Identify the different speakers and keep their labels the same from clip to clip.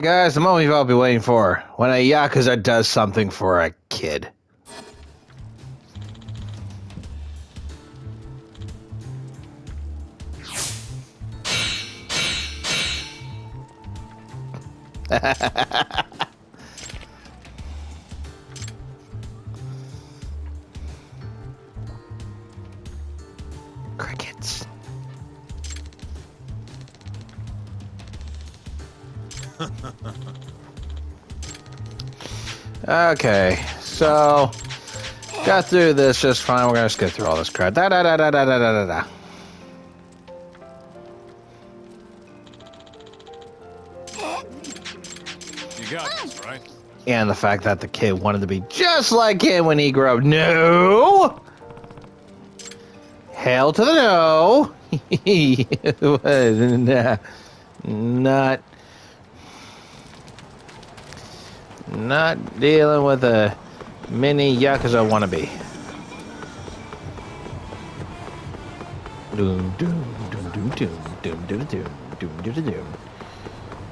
Speaker 1: Guys, the moment you've all been waiting for. When a Yakuza does something for a kid. Crickets. Okay, so got through this just fine. We're gonna skip through all this crap. Da da da da da da da da.
Speaker 2: You got this, right?
Speaker 1: And the fact that the kid wanted to be just like him when he grew up. No! Hell to the no! Not dealing with a mini Yakuza wannabe. Doom doom doom doom doom doom doom doom doom doom doom.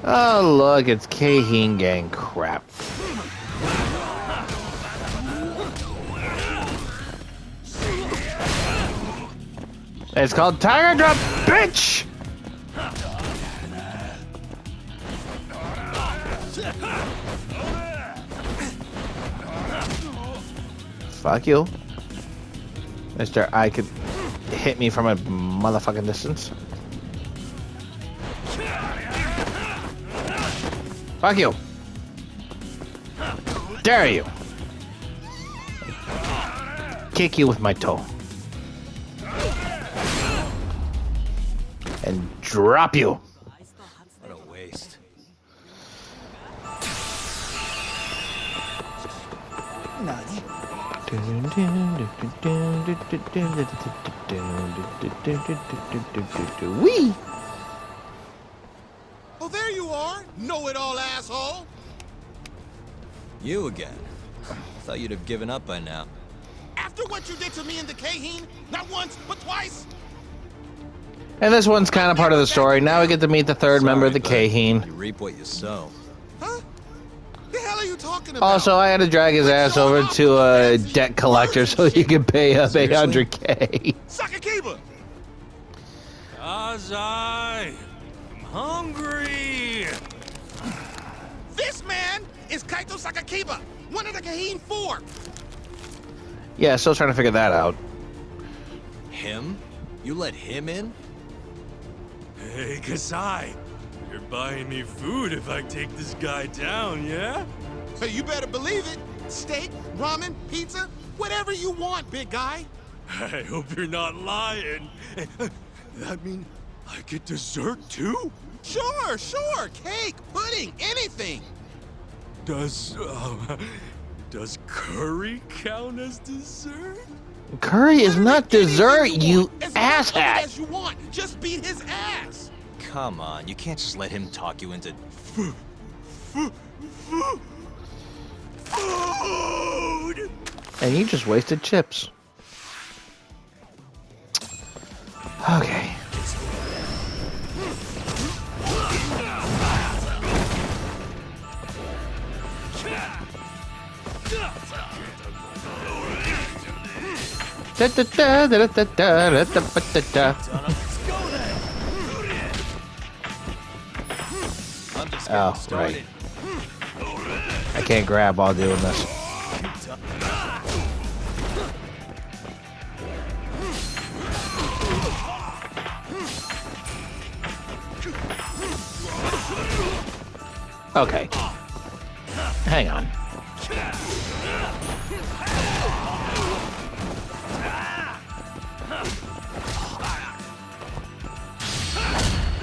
Speaker 1: Oh look, it's Keihin gang crap. It's called Tiger Drop, bitch! Fuck you. Mister, I could hit me from a motherfucking distance. Fuck you. Dare you. Kick you with my toe. And drop you.
Speaker 2: What a waste.
Speaker 1: Wee!
Speaker 3: Oh, there you are, know-it-all asshole.
Speaker 2: You again. Thought you'd have given up by now.
Speaker 3: After what you did to me and the Keihin, not once, but twice.
Speaker 1: And this one's kind of part of the story. Now we get to meet the third member of the Keihin.
Speaker 2: You reap what you sow.
Speaker 3: Huh? The hell are you talking about?
Speaker 1: Also, I had to drag his ass over to a debt collector so he could pay up 800K.
Speaker 3: Sakakiba!
Speaker 2: Azai! I'm hungry!
Speaker 3: This man is Kaito Sakakiba, one of the Keihin 4.
Speaker 1: Yeah, still trying to figure that out.
Speaker 2: Him? You let him in?
Speaker 4: Hey, Kasai, you're buying me food if I take this guy down, yeah?
Speaker 3: Hey, you better believe it. Steak, ramen, pizza, whatever you want, big guy.
Speaker 4: I hope you're not lying. That mean I get dessert too?
Speaker 3: Sure, cake, pudding, anything.
Speaker 4: Does curry count as dessert?
Speaker 1: Curry is not dessert, you
Speaker 3: As much of it
Speaker 1: asshat.
Speaker 3: as you want, just beat his ass.
Speaker 2: Come on, you can't just let him talk you into...
Speaker 4: Food!
Speaker 1: And you just wasted chips. Okay. Da, da, da, da, da, da, da, da, da.
Speaker 2: I'm just
Speaker 1: Oh,
Speaker 2: getting started.
Speaker 1: right. I can't grab while doing this. Okay. Hang on.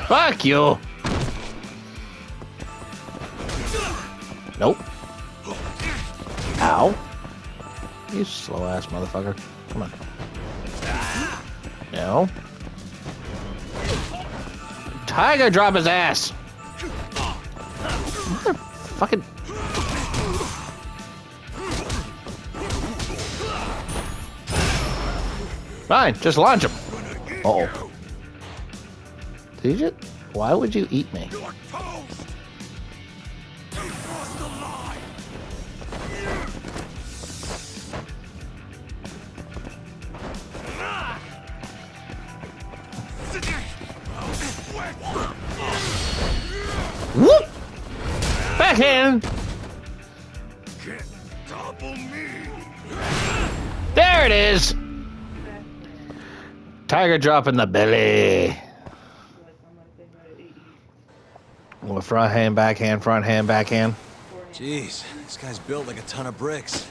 Speaker 1: Fuck you! Nope. Ow. You slow ass motherfucker. Come on. No. Tiger drop his ass! Fucking. Fine, just launch him. Uh-oh. Did you? Why would you eat me?
Speaker 4: crossed the line!
Speaker 1: Whoop! Backhand!
Speaker 4: Can't topple me!
Speaker 1: There it is! Tiger drop in the belly. Well, front hand, backhand, front hand, backhand.
Speaker 2: Jeez, this guy's built like a ton of bricks.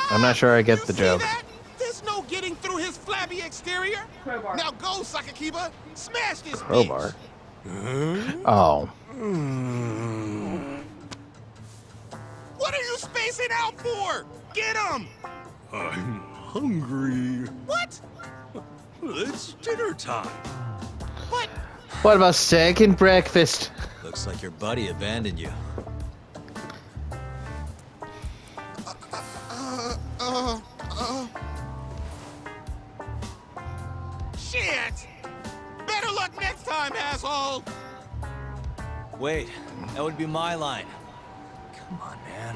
Speaker 1: I'm not sure I get
Speaker 3: You
Speaker 1: the
Speaker 3: see
Speaker 1: joke.
Speaker 3: that? There's no getting through his flabby exterior.
Speaker 5: Crowbar.
Speaker 3: Now go, Sakakiba. Smash this
Speaker 1: Crowbar.
Speaker 3: bitch.
Speaker 1: Oh.
Speaker 3: What are you spacing out for? Get him!
Speaker 4: I'm hungry.
Speaker 3: What?
Speaker 4: It's dinner time.
Speaker 3: But
Speaker 1: What about second breakfast?
Speaker 2: Looks like your buddy abandoned you.
Speaker 3: shit! Better luck next time, asshole!
Speaker 2: Wait, that would be my line. Come on, man.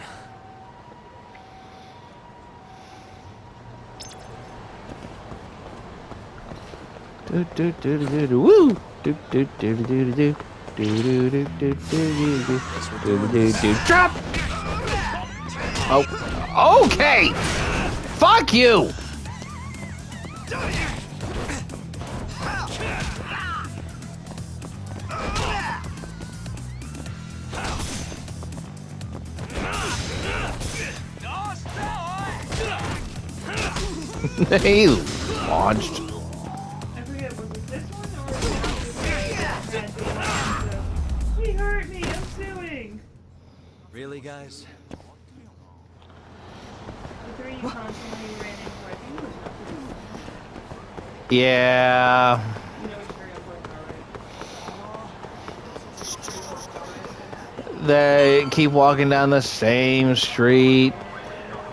Speaker 1: Do do do do do woo! Do do do do do do do do do do do do do. Drop! Oh, okay. Fuck you. He launched.
Speaker 5: I forget, was it this one or was it not this one? He hurt me, I'm suing.
Speaker 2: Really, guys?
Speaker 5: The three you constantly ran into, I think it was not this one.
Speaker 1: Yeah.
Speaker 5: You know which area I'm talking about, right?
Speaker 1: They keep walking down the same street.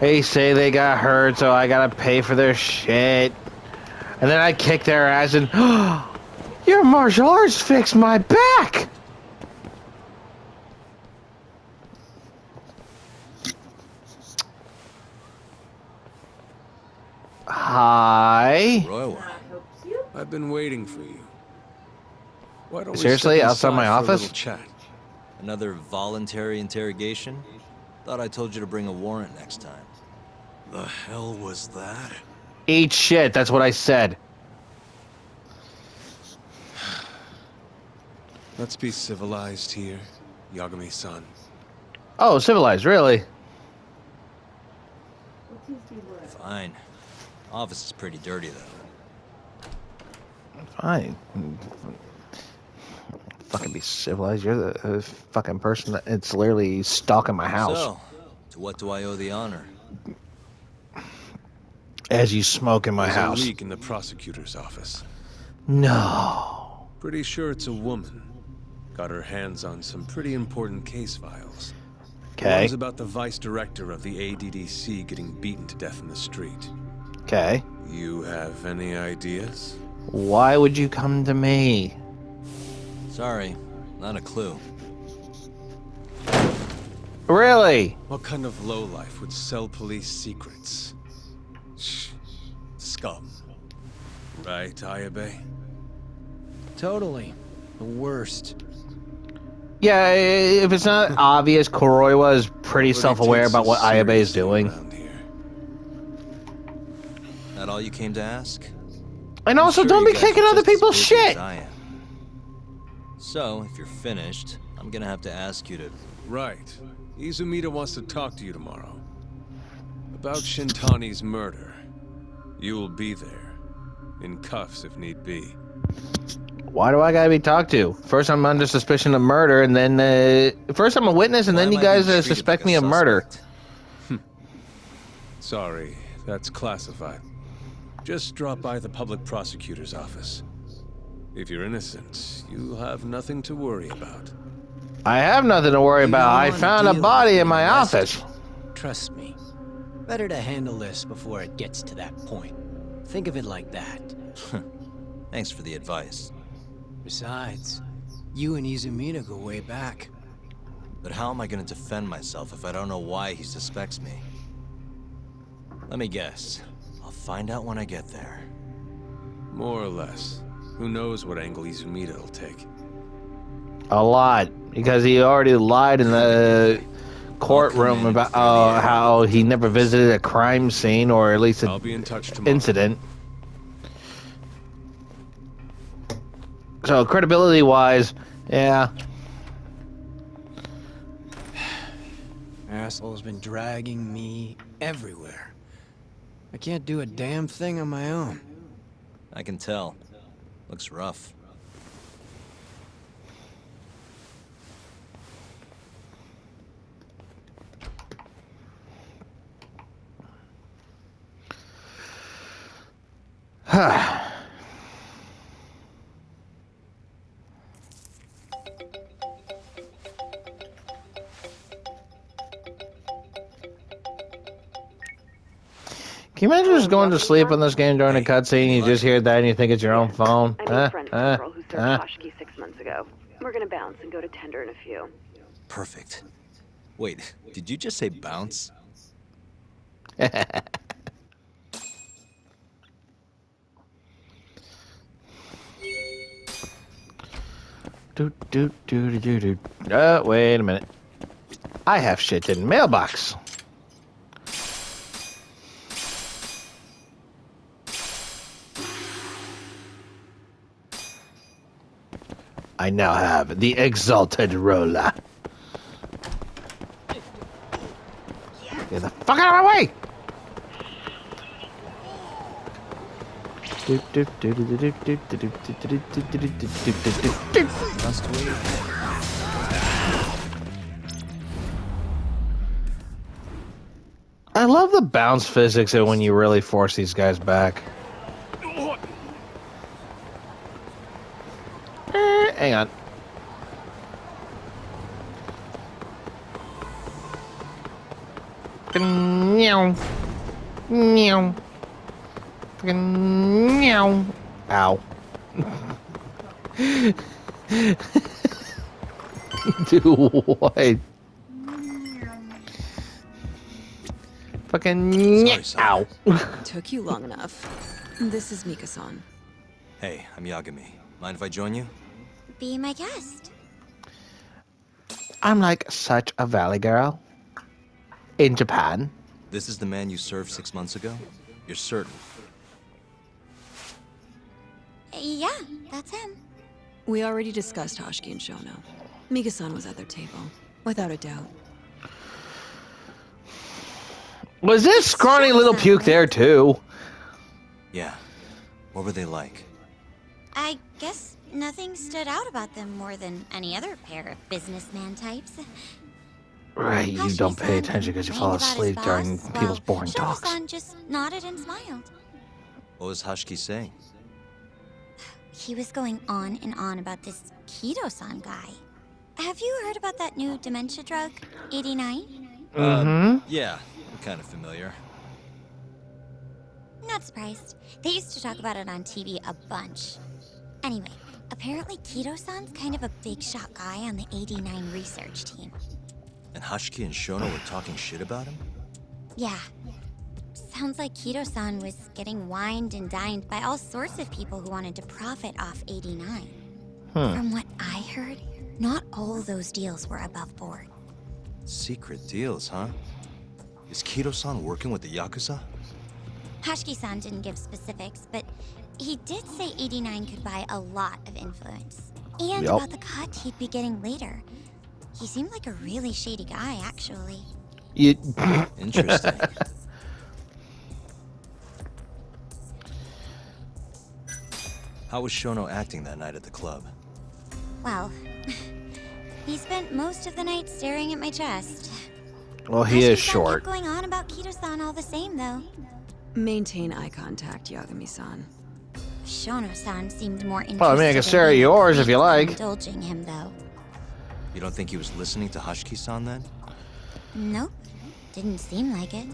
Speaker 1: They say they got hurt, so I gotta pay for their shit. And then I kick their ass and, your martial arts fixed my back! Hi.
Speaker 2: Roy,
Speaker 5: That helps you?
Speaker 4: I've been waiting for you. Why don't
Speaker 1: Seriously?
Speaker 4: we step
Speaker 1: Outside my
Speaker 4: inside for a
Speaker 1: office?
Speaker 4: little chat?
Speaker 2: another voluntary interrogation? Thought I told you to bring a warrant next time.
Speaker 4: The hell was that?
Speaker 1: Eat shit, that's what I said.
Speaker 4: Let's be civilized here, Yagami-san.
Speaker 1: Oh, civilized, really?
Speaker 5: What's his deal with?
Speaker 2: Fine. Office is pretty dirty, though.
Speaker 1: Fine. Fucking be civilized. You're the fucking person that's literally stalking my house.
Speaker 2: So, to what do I owe the honor?
Speaker 1: As you smoke in my
Speaker 4: There's
Speaker 1: house.
Speaker 4: a leak in the prosecutor's office.
Speaker 1: No.
Speaker 4: Pretty sure it's a woman. Got her hands on some pretty important case files.
Speaker 1: Okay.
Speaker 4: One's about the vice director of the ADDC getting beaten to death in the street.
Speaker 1: Okay.
Speaker 4: You have any ideas?
Speaker 1: Why would you come to me?
Speaker 2: Sorry, not a clue.
Speaker 1: Really?
Speaker 4: What kind of lowlife would sell police secrets? Shh. Scum. Right, Ayabe?
Speaker 6: Totally. The worst.
Speaker 1: Yeah, if it's not obvious, Kuroiwa is pretty
Speaker 4: Nobody
Speaker 1: self-aware
Speaker 4: takes
Speaker 1: about
Speaker 4: us
Speaker 1: what Ayabe is
Speaker 4: seriously
Speaker 1: doing.
Speaker 4: around here.
Speaker 2: That all you came to ask?
Speaker 1: And
Speaker 2: I'm
Speaker 1: also,
Speaker 2: sure
Speaker 1: don't
Speaker 2: you
Speaker 1: be
Speaker 2: guys are
Speaker 1: kicking other
Speaker 2: just as
Speaker 1: people's
Speaker 2: busy as
Speaker 1: shit.
Speaker 2: I am. So, if you're finished, I'm gonna have to ask you to...
Speaker 4: Right. Izumida wants to talk to you tomorrow. About Shintani's murder. You will be there. In cuffs if need be.
Speaker 1: Why do I gotta be talked to? First I'm under suspicion of murder, and then, first I'm a witness, and
Speaker 2: Why
Speaker 1: then you
Speaker 2: am I being
Speaker 1: guys
Speaker 2: treated
Speaker 1: suspect
Speaker 2: like
Speaker 1: me
Speaker 2: a
Speaker 1: of murder.
Speaker 2: suspect?
Speaker 4: Sorry, that's classified. Just drop by the public prosecutor's office. If you're innocent, you'll have nothing to worry about.
Speaker 1: I have nothing to worry
Speaker 6: You
Speaker 1: about.
Speaker 6: don't
Speaker 1: I
Speaker 6: wanna
Speaker 1: found a
Speaker 6: deal
Speaker 1: body
Speaker 6: with
Speaker 1: in my
Speaker 6: being
Speaker 1: office.
Speaker 6: arrested. Trust me. Better to handle this before it gets to that point. Think of it like that.
Speaker 2: Thanks for the advice.
Speaker 6: Besides, you and Izumida go way back.
Speaker 2: But how am I gonna defend myself if I don't know why he suspects me? Let me guess. I'll find out when I get there.
Speaker 4: More or less. Who knows what angle Izumida will take?
Speaker 1: A lot, because he already lied in the courtroom
Speaker 2: in
Speaker 1: about
Speaker 2: through the air.
Speaker 1: how he never visited a crime scene, or at least
Speaker 4: I'll
Speaker 1: an
Speaker 4: be in touch tomorrow.
Speaker 1: incident. So credibility-wise, yeah.
Speaker 6: Asshole's been dragging me everywhere. I can't do a damn thing on my own.
Speaker 2: I can tell. Looks rough.
Speaker 1: Can you imagine just going to sleep on this game during a cutscene? You just hear that and you think it's your own phone.
Speaker 7: I made friends with a girl who served Hoshki 6 months ago. We're gonna bounce and go to Tender in a few.
Speaker 2: Perfect. Wait, did you just say bounce?
Speaker 1: Wait a minute. I have shit in mailbox. I now have the exalted roller. Get the fuck out of my way!
Speaker 2: Must wait.
Speaker 1: I love the bounce physics and when you really force these guys back. Hang on. Meow. Meow. Meow. Ow. Do what? Fucking
Speaker 2: Sorry,
Speaker 1: ow.
Speaker 8: Took you long enough. This is Mika-san.
Speaker 2: Hey, I'm Yagami. Mind if I join you?
Speaker 9: Be my guest.
Speaker 1: I'm like such a valley girl. In Japan.
Speaker 2: This is the man you served 6 months ago? You're certain?
Speaker 9: Yeah, that's him.
Speaker 8: We already discussed Hoshki and Shono. Mika-san was at their table, without a doubt.
Speaker 1: Was this scrawny little puke there too?
Speaker 2: Yeah. What were they like?
Speaker 9: I guess nothing stood out about them more than any other pair of businessman types.
Speaker 1: Right, you don't pay attention because you fall asleep during people's boring talks.
Speaker 9: Shono-san just nodded and smiled.
Speaker 2: What was Hoshki saying?
Speaker 9: He was going on and on about this Kido-san guy. Have you heard about that new dementia drug, 89?
Speaker 2: Yeah, kind of familiar.
Speaker 9: Not surprised. They used to talk about it on TV a bunch. Anyway, apparently Kido-san's kind of a big shot guy on the 89 research team.
Speaker 2: And Hoshki and Shono were talking shit about him?
Speaker 9: Yeah. Sounds like Kido-san was getting wined and dined by all sorts of people who wanted to profit off 89. From what I heard, not all those deals were above board.
Speaker 2: Secret deals, huh? Is Kido-san working with the Yakuza?
Speaker 9: Hoshki-san didn't give specifics, but he did say 89 could buy a lot of influence. And about the cut he'd be getting later. He seemed like a really shady guy, actually.
Speaker 2: Interesting. How was Shono acting that night at the club?
Speaker 9: Well, he spent most of the night staring at my chest.
Speaker 1: Well, he is
Speaker 9: Hoshki-san
Speaker 1: short.
Speaker 9: kept going on about Kido-san all the same, though.
Speaker 8: Maintain eye contact, Yagami-san.
Speaker 9: Shono-san seemed more interested.
Speaker 1: Well, I mean, I can stare at yours if you like.
Speaker 9: Indulging him, though.
Speaker 2: You don't think he was listening to Hoshki-san then?
Speaker 9: Nope. Didn't seem like it.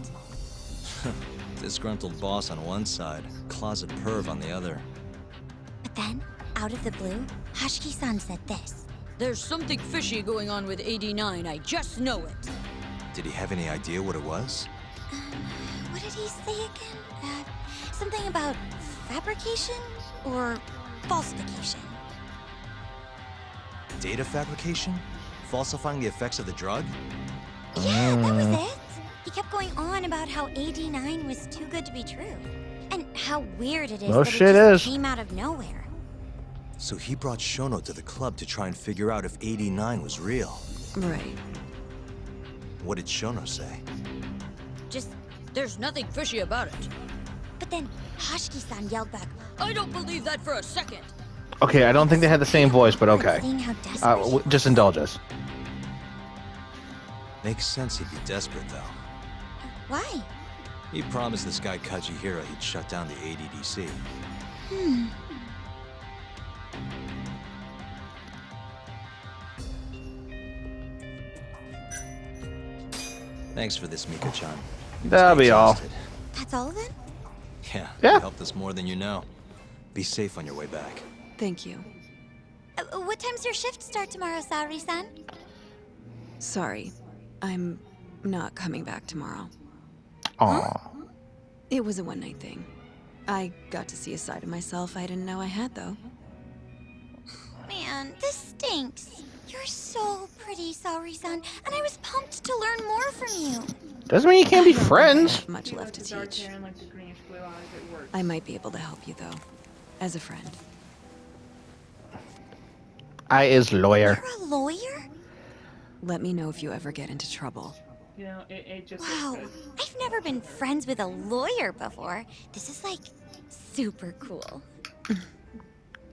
Speaker 2: Disgruntled boss on one side, closet perv on the other.
Speaker 9: But then, out of the blue, Hoshki-san said this.
Speaker 10: There's something fishy going on with 89, I just know it.
Speaker 2: Did he have any idea what it was?
Speaker 9: What did he say again? Something about fabrication or falsification?
Speaker 2: Data fabrication? Falsifying the effects of the drug?
Speaker 9: Yeah, that was it. He kept going on about how 89 was too good to be true. And how weird it is
Speaker 1: No
Speaker 9: that
Speaker 1: shit
Speaker 9: it just
Speaker 1: is.
Speaker 9: came out of nowhere.
Speaker 2: So he brought Shono to the club to try and figure out if 89 was real.
Speaker 8: Right.
Speaker 2: What did Shono say?
Speaker 9: Just,
Speaker 10: There's nothing fishy about it.
Speaker 9: but then Hashiki-san yelled back,
Speaker 10: I don't believe that for a second.
Speaker 1: Okay, I don't think they had the same voice, but okay.
Speaker 9: seeing how desperate he
Speaker 1: Just indulge us.
Speaker 2: Makes sense he'd be desperate, though.
Speaker 9: Why?
Speaker 2: He promised this guy Kajihira he'd shut down the ADDC. Thanks for this, Mika-chan. You
Speaker 1: That'll
Speaker 2: stay
Speaker 1: be all.
Speaker 2: trusted.
Speaker 9: That's all then?
Speaker 2: Yeah,
Speaker 1: Yeah.
Speaker 2: you helped us more than you know. Be safe on your way back.
Speaker 8: Thank you.
Speaker 9: What time's your shift start tomorrow, Saori-san?
Speaker 8: Sorry. I'm not coming back tomorrow.
Speaker 1: Aw.
Speaker 8: It was a one-night thing. I got to see a side of myself I didn't know I had, though.
Speaker 9: Man, this stinks. You're so pretty, Saori-san, and I was pumped to learn more from you.
Speaker 1: Doesn't mean you can't be
Speaker 8: I don't think I
Speaker 1: friends.
Speaker 8: have much left to
Speaker 5: The dark
Speaker 8: teach.
Speaker 5: hair and like the greenish blue eyes, it works.
Speaker 8: I might be able to help you, though. As a friend.
Speaker 1: I is lawyer.
Speaker 9: You're a lawyer?
Speaker 8: Let me know if you ever get into trouble.
Speaker 5: You know, it just
Speaker 9: Wow,
Speaker 5: looks good.
Speaker 9: I've never been friends with a lawyer before. This is like super cool.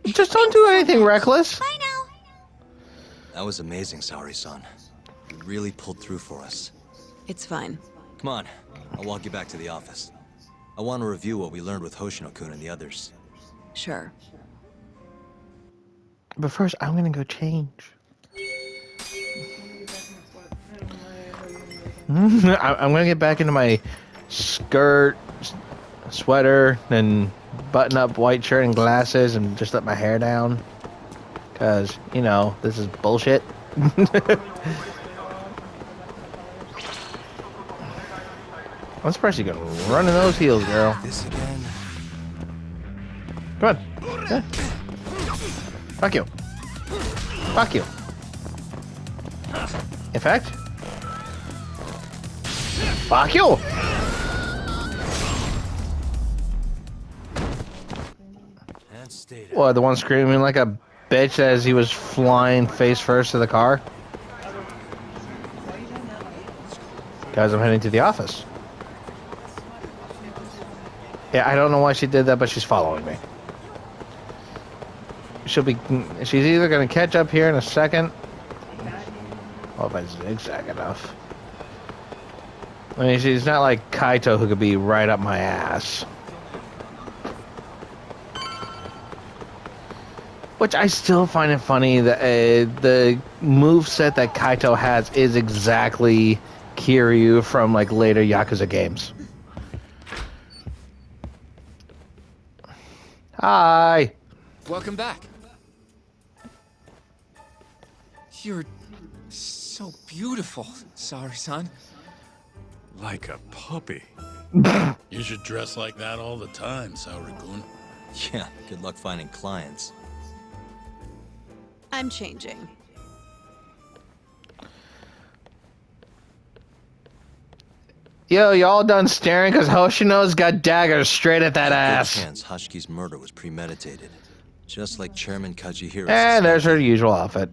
Speaker 1: Just don't do anything reckless.
Speaker 9: Bye now.
Speaker 2: That was amazing, Saori-san. You really pulled through for us.
Speaker 8: It's fine.
Speaker 2: Come on, I'll walk you back to the office. I want to review what we learned with Hoshino-kun and the others.
Speaker 8: Sure.
Speaker 1: But first, I'm gonna go change. I'm gonna get back into my skirt, sweater, and button-up white shirt and glasses, and just let my hair down. Cause you know this is bullshit. I'm surprised you can run in those heels, girl.
Speaker 2: This again?
Speaker 1: Come on. Yeah. Fuck you. Fuck you. In fact, fuck you.
Speaker 2: And stay
Speaker 1: What, the one screaming like a bitch as he was flying face first to the car? Guys, I'm heading to the office. Yeah, I don't know why she did that, but she's following me. She's either gonna catch up here in a second. Well, if I zigzag enough. I mean, she's not like Kaito who could be right up my ass. Which I still find it funny that the moveset that Kaito has is exactly Kiryu from like later Yakuza games. Hi.
Speaker 11: Welcome back. You're so beautiful, Saori-san.
Speaker 4: Like a puppy.
Speaker 12: You should dress like that all the time, Saori-kun.
Speaker 2: Yeah, good luck finding clients.
Speaker 8: I'm changing.
Speaker 1: Yo, y'all done staring? Because Hoshino's got daggers straight at that ass.
Speaker 2: Good chance Hashiki's murder was premeditated. Just like Chairman Kajihira.
Speaker 1: And there's her usual outfit.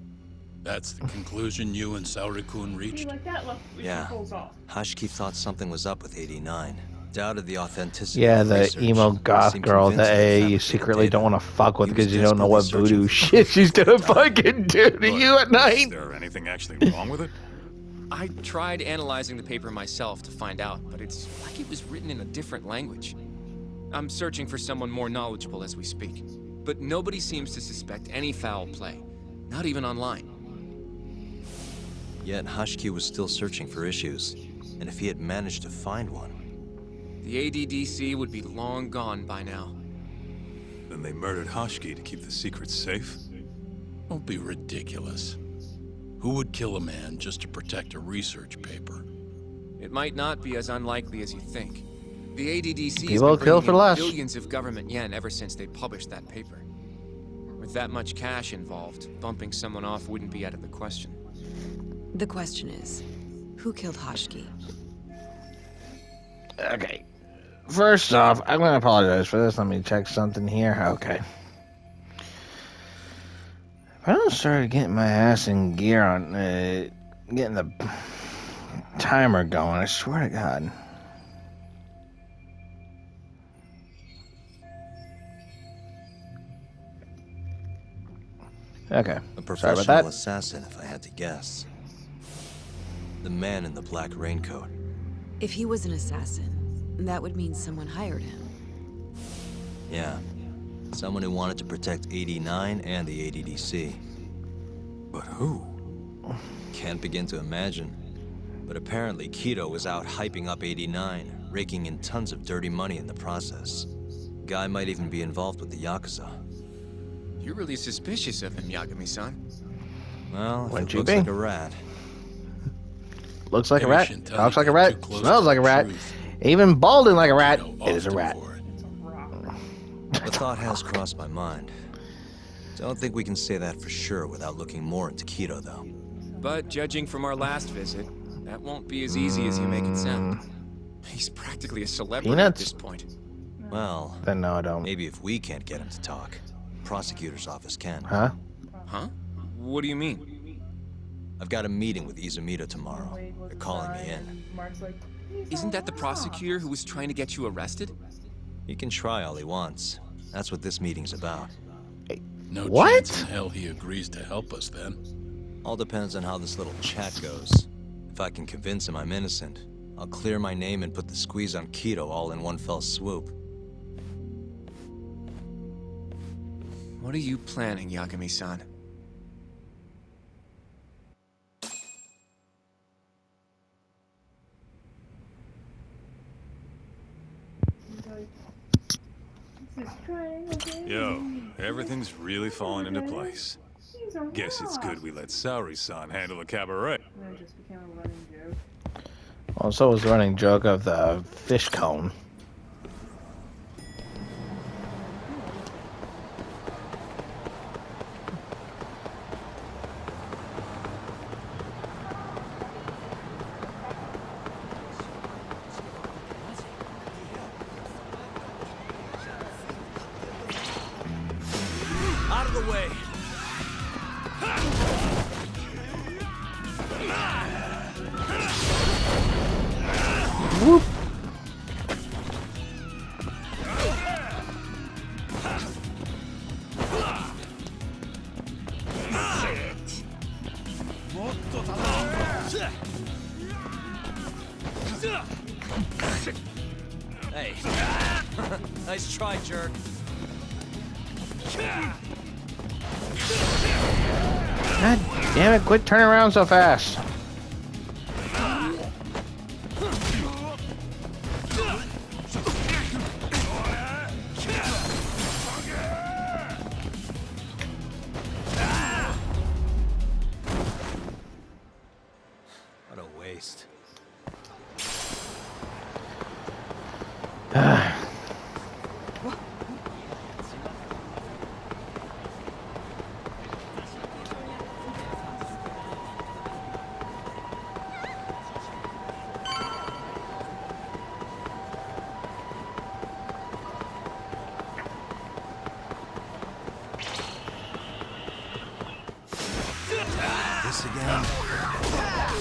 Speaker 12: That's the conclusion you and Saori-kun
Speaker 5: See,
Speaker 12: reached?
Speaker 5: like that, look, she
Speaker 2: Yeah.
Speaker 5: pulls off.
Speaker 2: Hashiki thought something was up with 89. Doubted the authenticity
Speaker 1: Yeah,
Speaker 2: of
Speaker 1: the
Speaker 2: research.
Speaker 1: emo goth
Speaker 2: Seemed
Speaker 1: girl
Speaker 2: convinced
Speaker 1: that
Speaker 2: they
Speaker 1: you
Speaker 2: fabricated
Speaker 1: secretly
Speaker 2: data.
Speaker 1: don't want to fuck with
Speaker 2: He
Speaker 1: because
Speaker 2: was
Speaker 1: you don't know what
Speaker 2: desperately
Speaker 1: voodoo
Speaker 2: searching
Speaker 1: shit
Speaker 2: for
Speaker 1: she's gonna
Speaker 2: time.
Speaker 1: fucking do to you at
Speaker 12: Is
Speaker 1: night.
Speaker 12: there anything actually wrong with it?
Speaker 11: I tried analyzing the paper myself to find out, but it's like it was written in a different language. I'm searching for someone more knowledgeable as we speak, but nobody seems to suspect any foul play, not even online.
Speaker 2: Yet Hashiki was still searching for issues. And if he had managed to find one...
Speaker 11: The ADDC would be long gone by now.
Speaker 4: Then they murdered Hashiki to keep the secret safe?
Speaker 12: Don't be ridiculous. Who would kill a man just to protect a research paper?
Speaker 11: It might not be as unlikely as you think. The ADDC has
Speaker 1: People
Speaker 11: been
Speaker 1: kill
Speaker 11: bringing
Speaker 1: for
Speaker 11: in
Speaker 1: less.
Speaker 11: billions of government yen ever since they published that paper. With that much cash involved, bumping someone off wouldn't be out of the question.
Speaker 8: The question is, who killed Hoshki?
Speaker 1: Okay. First off, I'm going to apologize for this. Let me check something here. Okay. If I don't start getting my ass in gear on getting the timer going, I swear to God. Okay.
Speaker 2: A
Speaker 1: Sorry
Speaker 2: professional
Speaker 1: about that.
Speaker 2: assassin, if I had to guess. The man in the black raincoat.
Speaker 8: If he was an assassin, that would mean someone hired him.
Speaker 2: Yeah. Someone who wanted to protect 89 and the ADDC. But who? Can't begin to imagine. But apparently Kido was out hyping up 89, raking in tons of dirty money in the process. Guy might even be involved with the Yakuza.
Speaker 11: You're really suspicious of him, Yagami-san.
Speaker 2: Well, if
Speaker 1: Wouldn't
Speaker 2: it
Speaker 1: you
Speaker 2: looks
Speaker 1: be?
Speaker 2: like a rat.
Speaker 1: Looks like a
Speaker 12: Maybe
Speaker 1: rat,
Speaker 12: Shintai
Speaker 1: talks like a
Speaker 12: got
Speaker 1: rat,
Speaker 12: too close
Speaker 1: smells
Speaker 12: to
Speaker 1: like a
Speaker 12: the
Speaker 1: rat,
Speaker 12: truth.
Speaker 1: even balding like a rat.
Speaker 12: Kido
Speaker 1: It is a
Speaker 12: offed him
Speaker 1: rat.
Speaker 12: for it.
Speaker 2: The thought has crossed my mind. Don't think we can say that for sure without looking more into Kido, though.
Speaker 11: But judging from our last visit, that won't be as easy as you make it sound. He's practically a celebrity at
Speaker 1: Peanuts?
Speaker 11: this point.
Speaker 2: Well,
Speaker 1: Then no, I don't.
Speaker 2: maybe if we can't get him to talk, prosecutor's office can.
Speaker 1: Huh?
Speaker 11: Huh? What do you mean?
Speaker 2: I've got a meeting with Izumita tomorrow. They're calling me in.
Speaker 5: Mark's like,
Speaker 11: Isn't that the prosecutor who was trying to get you arrested?
Speaker 2: He can try all he wants. That's what this meeting's about.
Speaker 12: No
Speaker 1: What?
Speaker 12: chance in hell he agrees to help us then.
Speaker 2: All depends on how this little chat goes. If I can convince him I'm innocent, I'll clear my name and put the squeeze on Kido all in one fell swoop.
Speaker 11: What are you planning, Yagami-san?
Speaker 5: this is triangle thing.
Speaker 13: Yo, everything's really falling into place.
Speaker 5: These are
Speaker 13: Guess it's good we let Saori-san handle the cabaret.
Speaker 5: That just became a running joke.
Speaker 1: Also was the running joke of the fish cone.
Speaker 2: Out of the way!
Speaker 1: Whoop.
Speaker 2: Hey. Nice try, jerk.
Speaker 1: God damn it, quit turning around so fast.
Speaker 2: What a waste. This again?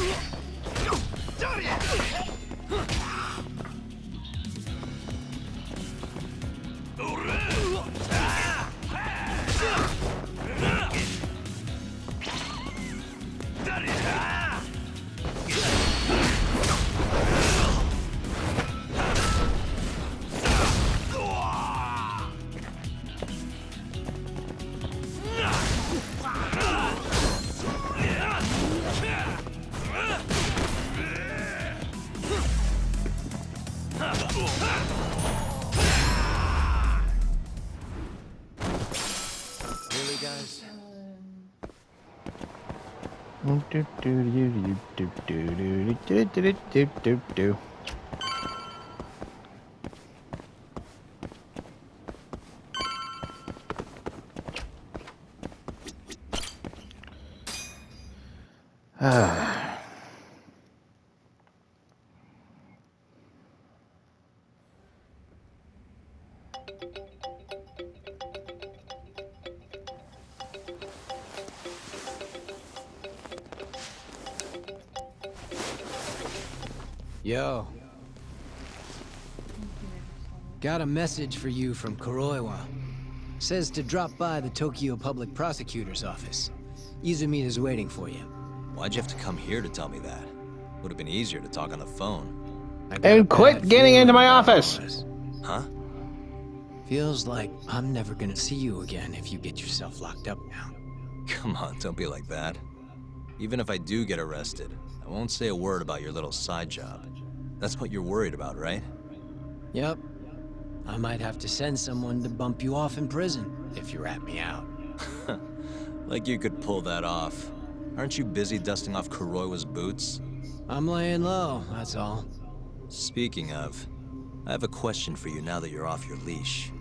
Speaker 6: Yo. Got a message for you from Kuroiwa. Says to drop by the Tokyo Public Prosecutor's office. Izumida's waiting for you.
Speaker 2: Why'd you have to come here to tell me that? Would have been easier to talk on the phone.
Speaker 1: And quit getting into my office!
Speaker 2: Huh?
Speaker 6: Feels like I'm never gonna see you again if you get yourself locked up now.
Speaker 2: Come on, don't be like that. Even if I do get arrested, I won't say a word about your little side job. That's what you're worried about, right?
Speaker 6: Yep. I might have to send someone to bump you off in prison if you rat me out.
Speaker 2: Like you could pull that off. Aren't you busy dusting off Kuroiwa's boots?
Speaker 6: I'm laying low, that's all.
Speaker 2: Speaking of, I have a question for you now that you're off your leash.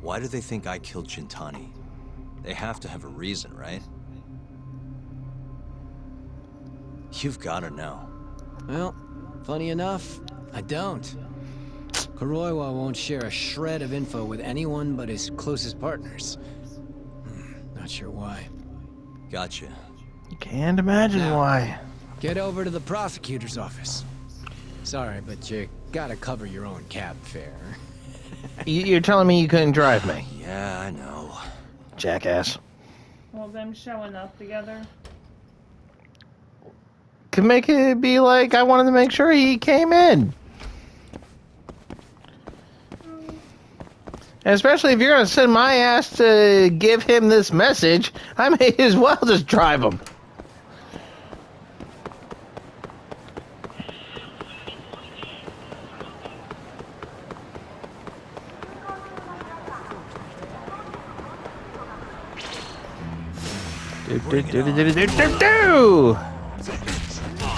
Speaker 2: Why do they think I killed Shintani? They have to have a reason, right? You've gotta know.
Speaker 6: Well, funny enough, I don't. Kuroiwa won't share a shred of info with anyone but his closest partners. Not sure why.
Speaker 2: Gotcha.
Speaker 1: You can't imagine why.
Speaker 6: Get over to the prosecutor's office. Sorry, but you gotta cover your own cab fare.
Speaker 1: You're telling me you couldn't drive me?
Speaker 2: Yeah, I know.
Speaker 1: Jackass.
Speaker 5: Well, them showing up together.
Speaker 1: Could make it be like I wanted to make sure he came in. And especially if you're gonna send my ass to give him this message, I may as well just drive him. Do.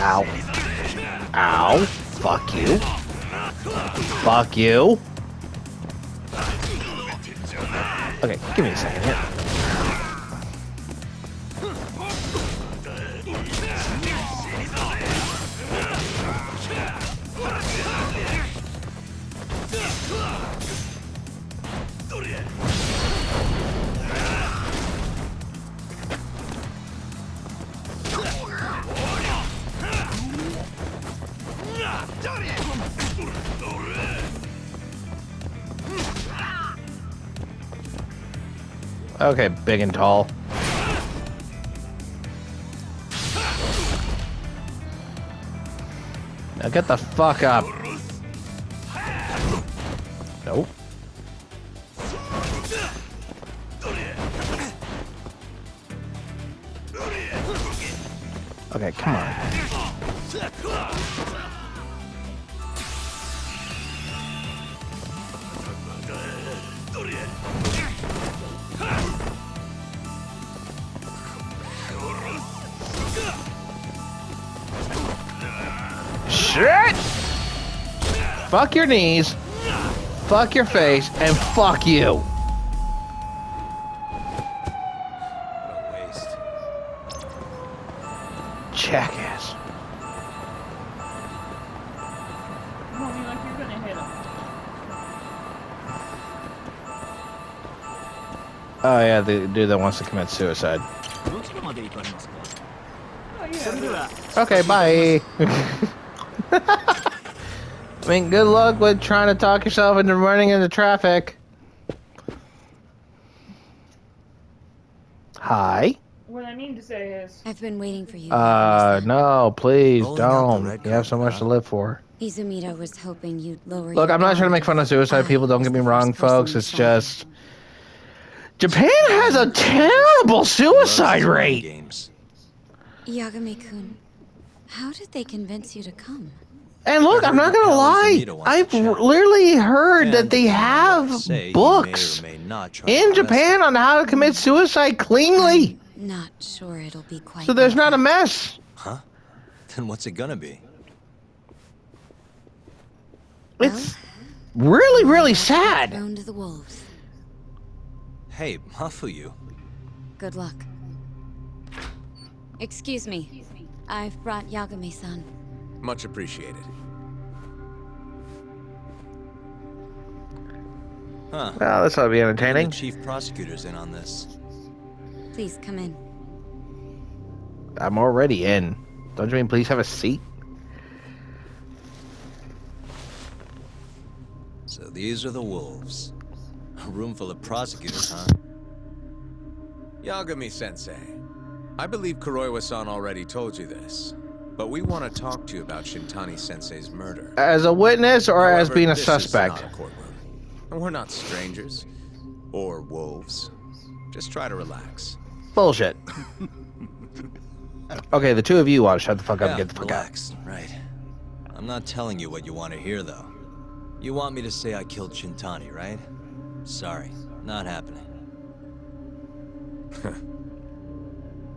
Speaker 1: Ow. Ow. Fuck you. Fuck you. Okay, give me a second here. Okay, big and tall. Now get the fuck up. Nope. Okay, come on. Shit! Fuck your knees, fuck your face, and fuck you.
Speaker 2: What a waste.
Speaker 1: Jackass.
Speaker 5: Homie, like you're gonna hit him.
Speaker 1: Oh yeah, the dude that wants to commit suicide.
Speaker 5: Oh, yeah.
Speaker 1: Okay, bye. I mean, good luck with trying to talk yourself into running into traffic. Hi.
Speaker 5: What I mean to say is...
Speaker 8: I've been waiting for you.
Speaker 1: No, please
Speaker 2: Rolling out the
Speaker 1: don't.
Speaker 2: red
Speaker 1: You have so
Speaker 2: carpet,
Speaker 1: much to live for.
Speaker 8: Izumida was hoping you'd lower
Speaker 1: Look,
Speaker 8: your
Speaker 1: I'm not trying to make fun of suicide people, don't get me wrong, folks. It's just... Japan has a terrible suicide rate!
Speaker 2: Games.
Speaker 8: Yagami-kun, how did they convince you to come?
Speaker 1: And look, I'm not gonna lie, I've literally heard that they have books in Japan on how to commit suicide cleanly.
Speaker 8: Not sure it'll be quite.
Speaker 1: So there's not a mess.
Speaker 2: Huh? Then what's it gonna be?
Speaker 1: It's really, really sad.
Speaker 10: Thrown to the wolves.
Speaker 2: Hey, Mafuyu.
Speaker 10: Good luck. Excuse me. I've brought Yagami-san.
Speaker 4: Much appreciated.
Speaker 2: Huh.
Speaker 1: Well, this ought to be
Speaker 2: Even
Speaker 1: entertaining.
Speaker 2: the chief prosecutor's in on this.
Speaker 10: Please come in.
Speaker 1: I'm already in. Don't you mean please have a seat?
Speaker 2: So these are the wolves. A room full of prosecutors, huh?
Speaker 4: Yagami-sensei, I believe Kuroiwa-san already told you this, but we want to talk to you about Shintani-sensei's murder.
Speaker 1: As a witness or as
Speaker 4: However,
Speaker 1: being a
Speaker 4: this
Speaker 1: suspect?
Speaker 4: is not a courtroom. And we're not strangers. Or wolves. Just try to relax.
Speaker 1: Bullshit. Okay, the two of you ought to shut the fuck up and
Speaker 2: Yeah,
Speaker 1: get the fuck
Speaker 2: relax. Right. I'm not telling you what you want to hear, though. You want me to say I killed Shintani, right? Sorry, not happening.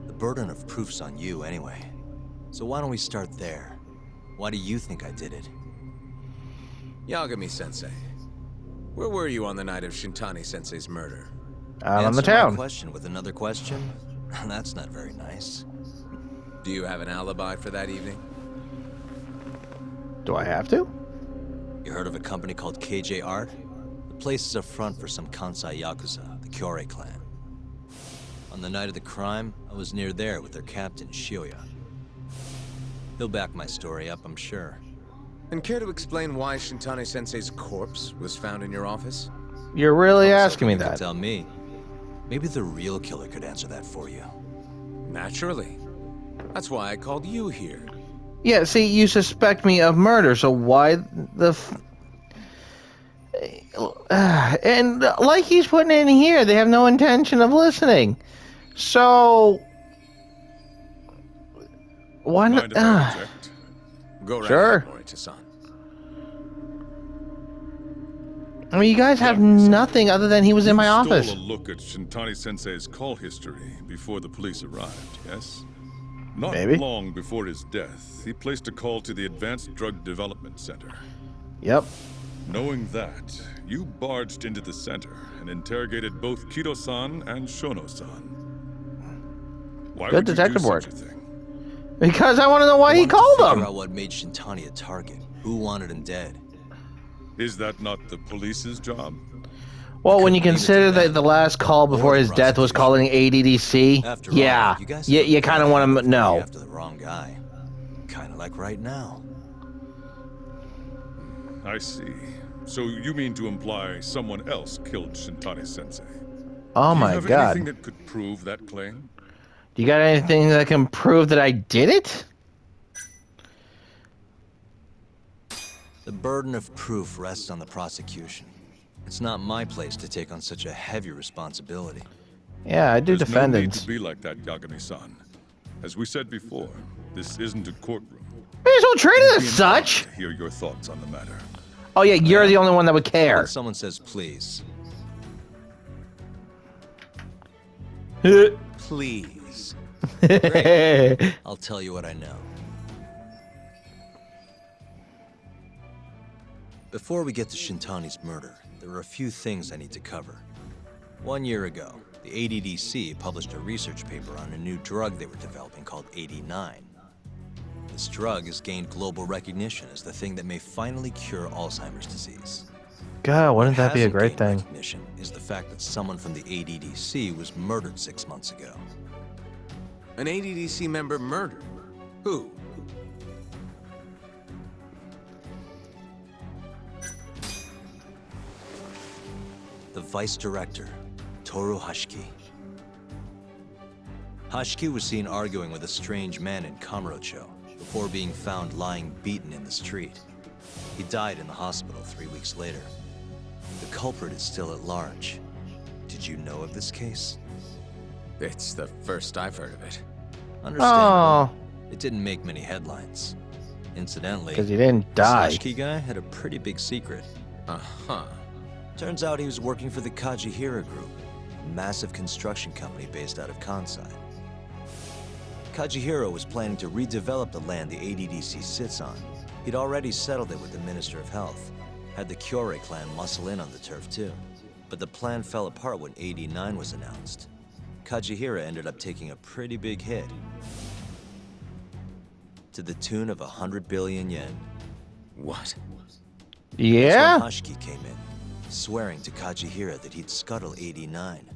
Speaker 2: The burden of proof's on you, anyway. So why don't we start there? Why do you think I did it?
Speaker 4: Yagami-sensei, where were you on the night of Shintani-sensei's murder?
Speaker 1: out on the
Speaker 2: Answer my
Speaker 1: town.
Speaker 2: question with another question? That's not very nice.
Speaker 4: Do you have an alibi for that evening?
Speaker 1: Do I have to?
Speaker 2: You heard of a company called KJ Art? The place is a front for some Kansai Yakuza, the Kyorei clan. On the night of the crime, I was near there with their captain, Shioya. He'll back my story up, I'm sure.
Speaker 4: And care to explain why Shintani-sensei's corpse was found in your office?
Speaker 1: You're really
Speaker 2: I was
Speaker 1: asking me
Speaker 2: hoping you could
Speaker 1: that.
Speaker 2: Tell me. Maybe the real killer could answer that for you.
Speaker 4: Naturally. That's why I called you here.
Speaker 1: Yeah, see, you suspect me of murder, so why the and like he's putting in here, they have no intention of listening. So why not?
Speaker 13: Mind if I interject?
Speaker 4: Go right
Speaker 1: Sure.
Speaker 4: ahead, Morita-san.
Speaker 1: I mean, you guys have
Speaker 13: Yagami-san,
Speaker 1: nothing other than he was in my
Speaker 13: you
Speaker 1: office.
Speaker 13: stole a look at Shintani-sensei's call history before the police arrived, yes? Not
Speaker 1: Maybe.
Speaker 13: long before his death, he placed a call to the Advanced Drug Development Center.
Speaker 1: Yep.
Speaker 13: Knowing that, you barged into the center and interrogated both Kido-san and Shono-san. Why
Speaker 1: Good
Speaker 13: would you do
Speaker 1: detective
Speaker 13: such
Speaker 1: work.
Speaker 13: a thing?
Speaker 1: Because I want to know why
Speaker 2: I
Speaker 1: he
Speaker 2: wanted to
Speaker 1: called
Speaker 2: figure
Speaker 1: him.
Speaker 2: out what made Shintani a target. Who wanted him dead?
Speaker 13: Is that not the police's job?
Speaker 1: Well, when
Speaker 2: Couldn't
Speaker 1: you
Speaker 2: leave it to
Speaker 1: consider that
Speaker 2: them.
Speaker 1: the last call before
Speaker 2: Or the
Speaker 1: his death was
Speaker 2: prosecution.
Speaker 1: calling ADDC,
Speaker 2: After
Speaker 1: yeah,
Speaker 2: all, you guys
Speaker 1: you
Speaker 2: have a
Speaker 1: kind of
Speaker 2: bad
Speaker 1: want
Speaker 2: habit
Speaker 1: to
Speaker 2: of going
Speaker 1: know.
Speaker 2: after the wrong guy. Kind of like right now.
Speaker 13: I see. So you mean to imply someone else killed Shintani-sensei?
Speaker 1: Oh
Speaker 13: Do you
Speaker 1: my
Speaker 13: have
Speaker 1: god.
Speaker 13: anything that could prove that claim?
Speaker 1: Do you got anything that can prove that I did it?
Speaker 2: The burden of proof rests on the prosecution. It's not my place to take on such a heavy responsibility.
Speaker 1: Yeah, I do
Speaker 13: There's no need
Speaker 1: defendants.
Speaker 13: to be like that, Yagami-san. As we said before, this isn't a courtroom.
Speaker 1: May as well treat it
Speaker 13: You'd
Speaker 1: as
Speaker 13: be
Speaker 1: such.
Speaker 13: entitled to hear your thoughts on the matter.
Speaker 1: Oh yeah, you're the only one that would care.
Speaker 2: When someone says please. Please. Great. I'll tell you what I know. Before we get to Shintani's murder, there are a few things I need to cover. 1 year ago, the ADDC published a research paper on a new drug they were developing called 89. This drug has gained global recognition as the thing that may finally cure Alzheimer's disease.
Speaker 1: God, wouldn't that be a
Speaker 2: Hasn't
Speaker 1: great
Speaker 2: gained
Speaker 1: thing?
Speaker 2: recognition is the fact that someone from the ADDC was murdered 6 months ago.
Speaker 4: An ADDC member murdered? Who?
Speaker 2: The vice director, Toru Hashiki. Hashiki was seen arguing with a strange man in Kamurocho before being found lying beaten in the street. He died in the hospital 3 weeks later. The culprit is still at large. Did you know of this case?
Speaker 4: It's the first I've heard of it.
Speaker 2: Understandable.
Speaker 1: Oh,
Speaker 2: It didn't make many headlines. Incidentally,
Speaker 1: because he didn't
Speaker 2: this
Speaker 1: die.
Speaker 2: Hashiki guy had a pretty big secret.
Speaker 4: Uh-huh.
Speaker 2: Turns out he was working for the Kajihira Group, a massive construction company based out of Kansai. Kajihiro was planning to redevelop the land the ADDC sits on. He'd already settled it with the Minister of Health. Had the Kyorei clan muscle in on the turf too. But the plan fell apart when 89 was announced. Kajihiro ended up taking a pretty big hit. To the tune of 100 billion yen.
Speaker 4: What?
Speaker 1: Yeah?
Speaker 2: That's when Hashiki came in, swearing to Kajihiro that he'd scuttle 89,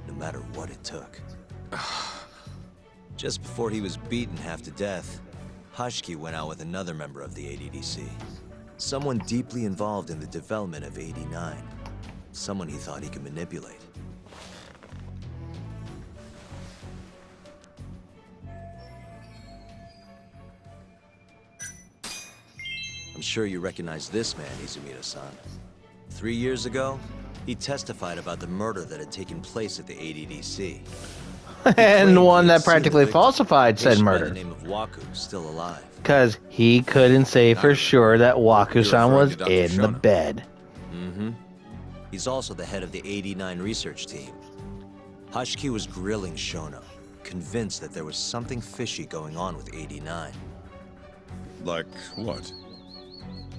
Speaker 2: no matter what it took. Just before he was beaten half to death, Hashiki went out with another member of the ADDC. Someone deeply involved in the development of 89. Someone he thought he could manipulate. I'm sure you recognize this man, Izumida-san. 3 years ago, he testified about the murder that had taken place at the ADDC.
Speaker 1: And one that practically falsified said
Speaker 2: By
Speaker 1: murder.
Speaker 2: the name of Waku, still alive.
Speaker 1: Because he couldn't say for sure that Waku-san was in the bed.
Speaker 2: Mm-hmm. He's also the head of the 89 research team. Hashiki was grilling Shono, convinced that there was something fishy going on with 89.
Speaker 13: Like what?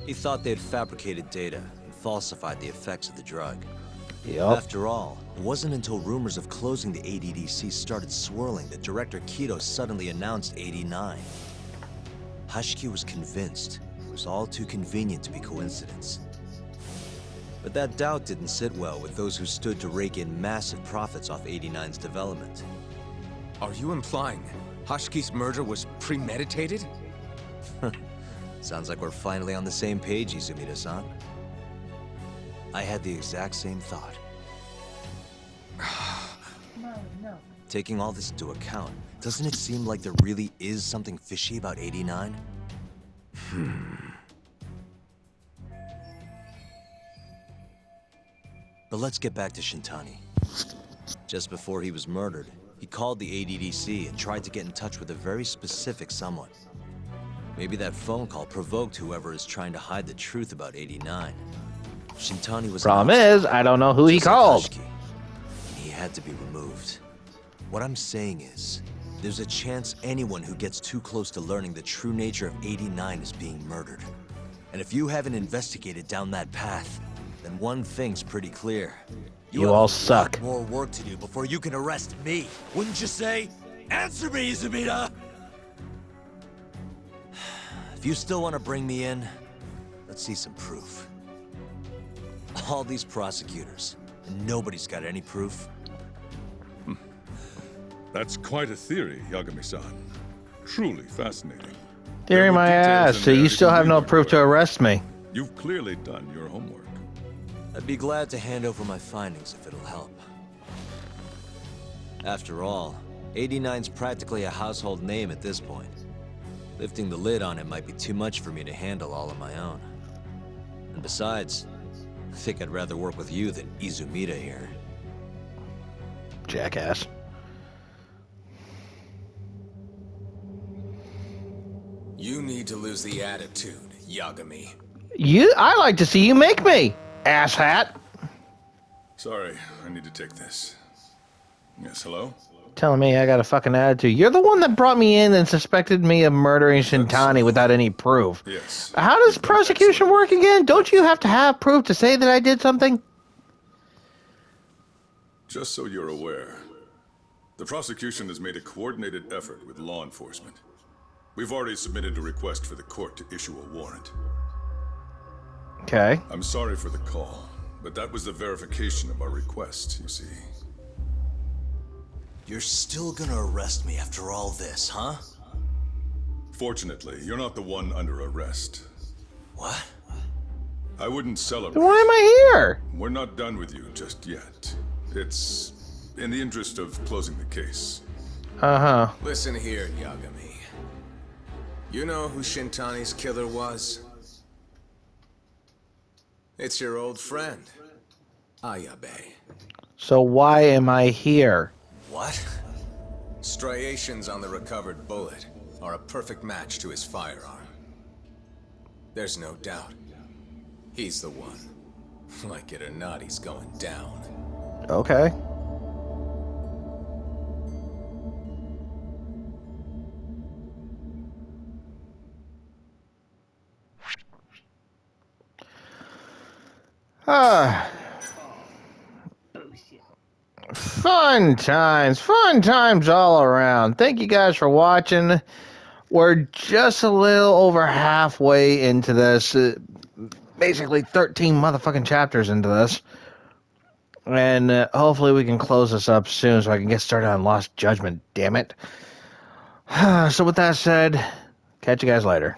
Speaker 2: He thought they'd fabricated data and falsified the effects of the drug.
Speaker 1: Yup.
Speaker 2: After all, it wasn't until rumors of closing the ADDC started swirling that Director Kido suddenly announced 89. Hashiki was convinced it was all too convenient to be coincidence. But that doubt didn't sit well with those who stood to rake in massive profits off 89's development.
Speaker 11: Are you implying Hashiki's murder was premeditated?
Speaker 2: Sounds like we're finally on the same page, Izumida-san. I had the exact same thought.
Speaker 5: No.
Speaker 2: Taking all this into account, doesn't it seem like there really is something fishy about 89? But let's get back to Shintani. Just before he was murdered, he called the ADDC and tried to get in touch with a very specific someone. Maybe that phone call provoked whoever is trying to hide the truth about 89. Shintani was
Speaker 1: Problem is, I don't know who he
Speaker 2: just like
Speaker 1: called.
Speaker 2: Hashiki. He had to be removed. What I'm saying is, there's a chance anyone who gets too close to learning the true nature of 89 is being murdered. And if you haven't investigated down that path, then one thing's pretty clear.
Speaker 1: You
Speaker 2: have
Speaker 1: all
Speaker 2: a
Speaker 1: suck.
Speaker 2: lot more work to do before you can arrest me. Wouldn't you say? Answer me, Izumida! If you still want to bring me in, let's see some proof. All these prosecutors, and nobody's got any proof.
Speaker 13: That's quite a theory, Yagami-san. Truly fascinating.
Speaker 1: Theory
Speaker 13: There were
Speaker 1: my
Speaker 13: details
Speaker 1: ass,
Speaker 13: in
Speaker 1: so
Speaker 13: there
Speaker 1: you
Speaker 13: to
Speaker 1: still have no
Speaker 13: complete
Speaker 1: proof to
Speaker 13: your work.
Speaker 1: arrest me.
Speaker 13: You've clearly done your homework.
Speaker 2: I'd be glad to hand over my findings if it'll help. After all, 89's practically a household name at this point. Lifting the lid on it might be too much for me to handle all on my own. And besides, I think I'd rather work with you than Izumida here.
Speaker 1: Jackass.
Speaker 14: You need to lose the attitude, Yagami.
Speaker 1: I like to see you make me, asshat.
Speaker 13: Sorry, I need to take this. Yes, hello?
Speaker 1: Telling me I got a fucking attitude. You're the one that brought me in and suspected me of murdering Shintani without any proof.
Speaker 13: Yes.
Speaker 1: How does prosecution work again? Don't you have to have proof to say that I did something?
Speaker 13: Just so you're aware, the prosecution has made a coordinated effort with law enforcement. We've already submitted a request for the court to issue a warrant.
Speaker 1: Okay.
Speaker 13: I'm sorry for the call, but that was the verification of our request, you see.
Speaker 2: You're still gonna arrest me after all this, huh?
Speaker 13: Fortunately, you're not the one under arrest.
Speaker 2: What?
Speaker 13: I wouldn't celebrate.
Speaker 1: Why am I here?
Speaker 13: We're not done with you just yet. It's in the interest of closing the case.
Speaker 1: Uh-huh.
Speaker 14: Listen here, Yagami. You know who Shintani's killer was? It's your old friend, Ayabe.
Speaker 1: So why am I here?
Speaker 2: What?
Speaker 14: Striations on the recovered bullet are a perfect match to his firearm. There's no doubt. He's the one. Like it or not, he's going down.
Speaker 1: Okay. Ah, fun times all around. Thank you guys for watching. We're just a little over halfway into this. Basically 13 motherfucking chapters into this. And hopefully we can close this up soon so I can get started on Lost Judgment, damn it. So with that said, catch you guys later.